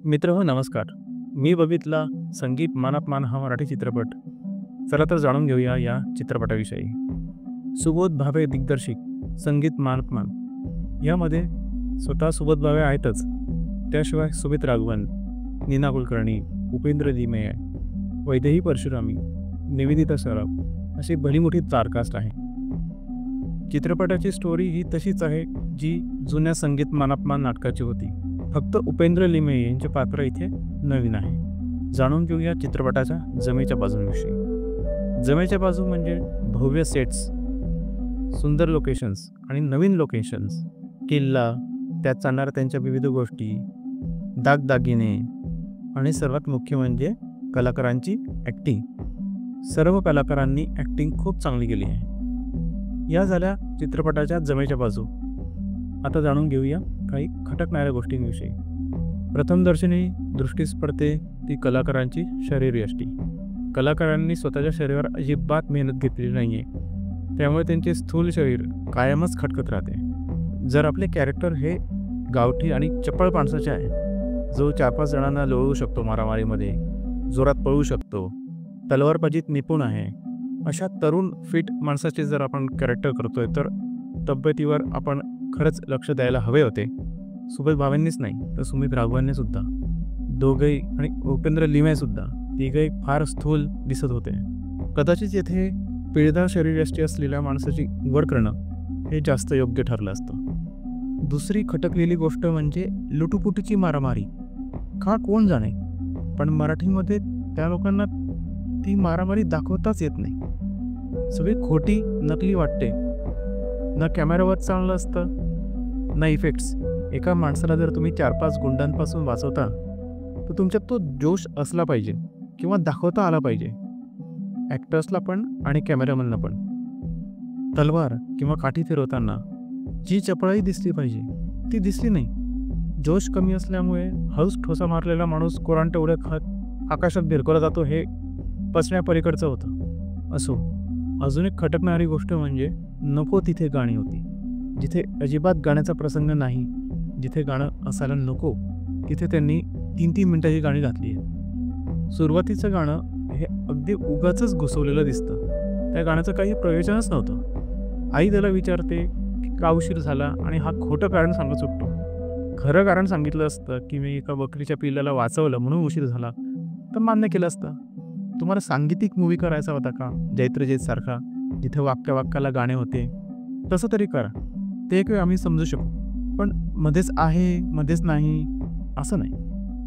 मित्र नमस्कार. मी बघितला संगीत मानात मान हा मराठी चित्रपट. चला तर जाणून घेऊया या चित्रपटाविषयी. सुबोध भावे दिग्दर्शित संगीत मानात मान यामध्ये स्वतः सुबोध भावे आहेतच, त्याशिवाय सुमित राघवन, नीना कुलकर्णी, उपेंद्र लिमे, वैदेही परशुरामी, निवेदिता सराफ अशी भली मोठी तारकास्ट आहे. चित्रपटाची स्टोरी ही तशीच आहे जी जुन्या संगीत मानात मान नाटकाची होती. फक्त उपेंद्र लिमे यांचे पात्र इथे नवीन आहे. जाणून घेऊया चित्रपटाच्या जमेच्या बाजूंविषयी. जमेच्या बाजू म्हणजे भव्य सेट्स, सुंदर लोकेशन्स आणि नवीन लोकेशन्स, किल्ला, त्यात चालणाऱ्या त्यांच्या विविध गोष्टी, दागदागिने आणि सर्वात मुख्य म्हणजे कलाकारांची ॲक्टिंग. सर्व कलाकारांनी ॲक्टिंग खूप चांगली केली आहे. या झाल्या चित्रपटाच्या जमेच्या बाजू. आता जाणून घेऊया काही खटकणाऱ्या गोष्टींविषयी. प्रथमदर्शनी दृष्टीस पडते ती कलाकारांची शरीरयष्टी. कलाकारांनी स्वतःच्या शरीरावर अजिबात मेहनत घेतलेली नाही आहे, त्यामुळे त्यांचे स्थूल शरीर कायमच खटकत राहते. जर आपले कॅरेक्टर हे गावठी आणि चपळ माणसाचे आहे, जो 4-5 जणांना लोळवू शकतो, मारामारीमध्ये जोरात पळू शकतो, तलवारबाजीत निपुण आहे, अशा तरुण फिट माणसाचे जर आपण कॅरेक्टर करतोय तर तब्येतीवर आपण खरंच लक्ष द्यायला हवे होते. सुबोध भावेंनीच नाही तर सुमित राघवांनी सुद्धा, दोघंही आणि उपेंद्र लिमे सुद्धा, तिघंही फार स्थूल दिसत होते. कदाचित येथे पिळदार शरीरयष्टी असलेल्या माणसाची निवड करणं हे जास्त योग्य ठरलं असतं. दुसरी खटकलेली गोष्ट म्हणजे लुटुपुटीची मारामारी. का कोण जाणे, पण मराठीमध्ये त्या लोकांना ती मारामारी दाखवताच येत नाही. सगळी खोटी, नकली वाटते. ना कॅमेरावर चांगलं असतं ना इफेक्ट्स. एका माणसाला जर तुम्ही 4-5 गुंडांपासून वाचवता तर तुमच्यात तो जोश असला पाहिजे किंवा दाखवता आला पाहिजे, ॲक्टर्सला पण आणि कॅमेरामनला पण. तलवार किंवा काठी फिरवताना जी चपळाई दिसली पाहिजे ती दिसली नाही. जोश कमी असल्यामुळे हळूच ठोसा मारलेला माणूस कोरांट उड्या खात आकाशात भिरकवला जातो, हे पचण्यापलीकडचं होतं. असो, अजून एक खटकणारी गोष्ट म्हणजे नको तिथे गाणी होती. जिथे अजिबात गाण्याचा प्रसंग नाही, जिथे गाणं असायला नको, तिथे त्यांनी 3-3 मिनिटाची गाणी घातली आहेत. सुरुवातीचं गाणं हे अगदी उगाचच घुसवलेलं दिसतं. त्या गाण्याचं काही प्रयोजनच नव्हतं. आई त्याला विचारते की का उशीर झाला आणि हा खोटं कारण सांगत सुटतो. खरं कारण सांगितलं असतं की मी एका बकरीच्या पिल्लाला वाचवलं म्हणून उशीर झाला तर मान्य केलं असतं. तुम्हाला सांगीतिक मूवी करायचा होता का, जैत्रजैत सारखा, जिथे वाक्याला गाणे होते? तसं तरी करा, ते एक वेळ आम्ही समजू शकू. पण मध्येच आहे मध्येच नाही असं नाही.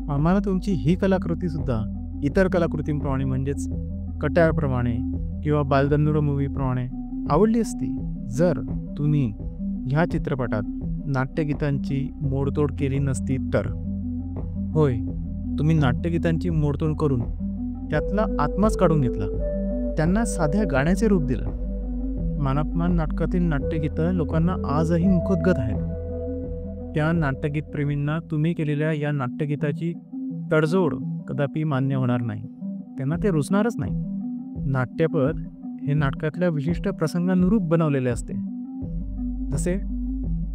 आम्हाला तुमची ही कलाकृतीसुद्धा इतर कलाकृतींप्रमाणे म्हणजेच कट्याळप्रमाणे किंवा बालदंडुर मूवीप्रमाणे आवडली असती जर तुम्ही ह्या चित्रपटात नाट्यगीतांची मोडतोड केली नसती तर. होय, तुम्ही नाट्यगीतांची मोडतोड करून त्यातला आत्माच काढून घेतला, त्यांना साध्या गाण्याचे रूप दिलं. मानापमान नाटकातील नाट्यगीतं लोकांना आजही मुखोद्गत आहेत. त्या नाट्यगीतप्रेमींना तुम्ही केलेल्या या नाट्यगीताची तडजोड कदापि मान्य होणार नाही, त्यांना ते रुचणारच नाही. नाट्यपद हे नाटकातल्या विशिष्ट प्रसंगानुरूप बनवलेले असते. जसे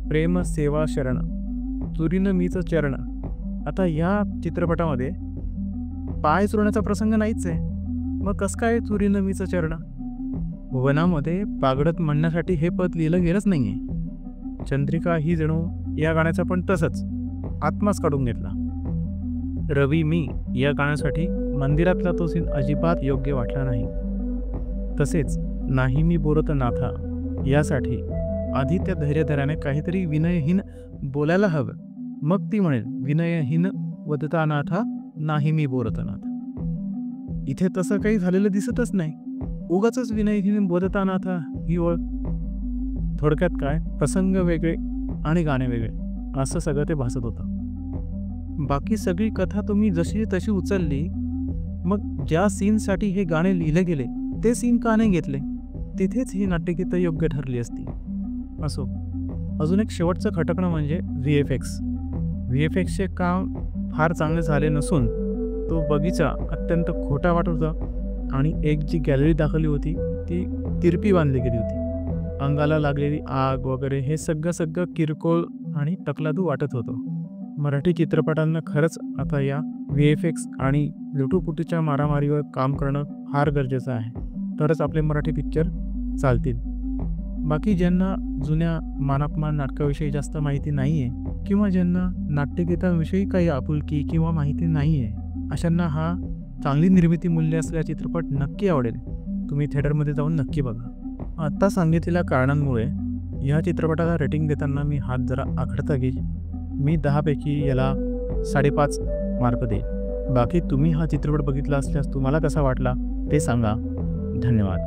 प्रेम सेवा शरण, चुरीनं मीचं चरण. आता या चित्रपटामध्ये पाय चोरण्याचा प्रसंग नाहीच आहे, मग कसं काय चुरीनं मीचं चरण? वनामध्ये पागडत म्हणण्यासाठी हे पद लिहिलं गेलंच नाही आहे. चंद्रिका ही जणू या गाण्याचा पण तसंच आत्माच काढून घेतला. रवी मी या गाण्यासाठी मंदिरातला तो सीन अजिबात योग्य वाटला नाही. तसेच नाही मी बोलत नाथा यासाठी आधी त्या धैर्यधराने काहीतरी विनयहीन बोलायला हवं, मग ती म्हणेल विनयहीन वदता नाथा नाही मी बोलत नाथा. इथे तसं काही झालेलं दिसतच नाही. उगाचच विनयहीन बोलता नाथा ही ओळ. थोडक्यात काय, प्रसंग वेगळे आणि गाणे वेगळे असं सगळं ते भासत होतं. बाकी सगळी कथा तुम्ही जशी तशी उचलली, मग ज्या सीनसाठी हे गाणे लिहिले गेले ते सीन का नाही घेतले? तिथेच ही नाट्यगीतं योग्य ठरली असती. असो, अजून एक शेवटचं खटकणं म्हणजे व्हीएफएक्सचे काम फार चांगले झाले नसून तो बगीचा अत्यंत खोटा वाटत होता आणि एक जी गॅलरी दाखवली होती ती तिरपी बांधली गेली होती. अंगाला लागलेली आग वगैरे हे सगळं किरकोळ आणि तकलादू वाटत होतं. मराठी चित्रपटांना खरंच आता या VFX आणि लुटूपुटीच्या मारामारीवर काम करणं फार गरजेचं आहे, तरच आपले मराठी पिक्चर चालतील. बाकी ज्यांना जुन्या मानापमान नाटकाविषयी जास्त माहिती नाही आहे किंवा ज्यांना नाट्यगीतांविषयी काही आपुलकी किंवा माहिती नाही आहे, अशांना हा चांगली निर्मिती मूल्य असलेला चित्रपट नक्की आवडेल. तुम्ही थिएटरमध्ये जाऊन नक्की बघा. आत्ता सांगितलेल्या कारणांमुळे ह्या चित्रपटाला रेटिंग देताना मी हात जरा आखडता घेईन. मी 10 पैकी याला 5.5 मार्क देईन. बाकी तुम्ही हा चित्रपट बघितला असल्यास तुम्हाला कसा वाटला ते सांगा. धन्यवाद.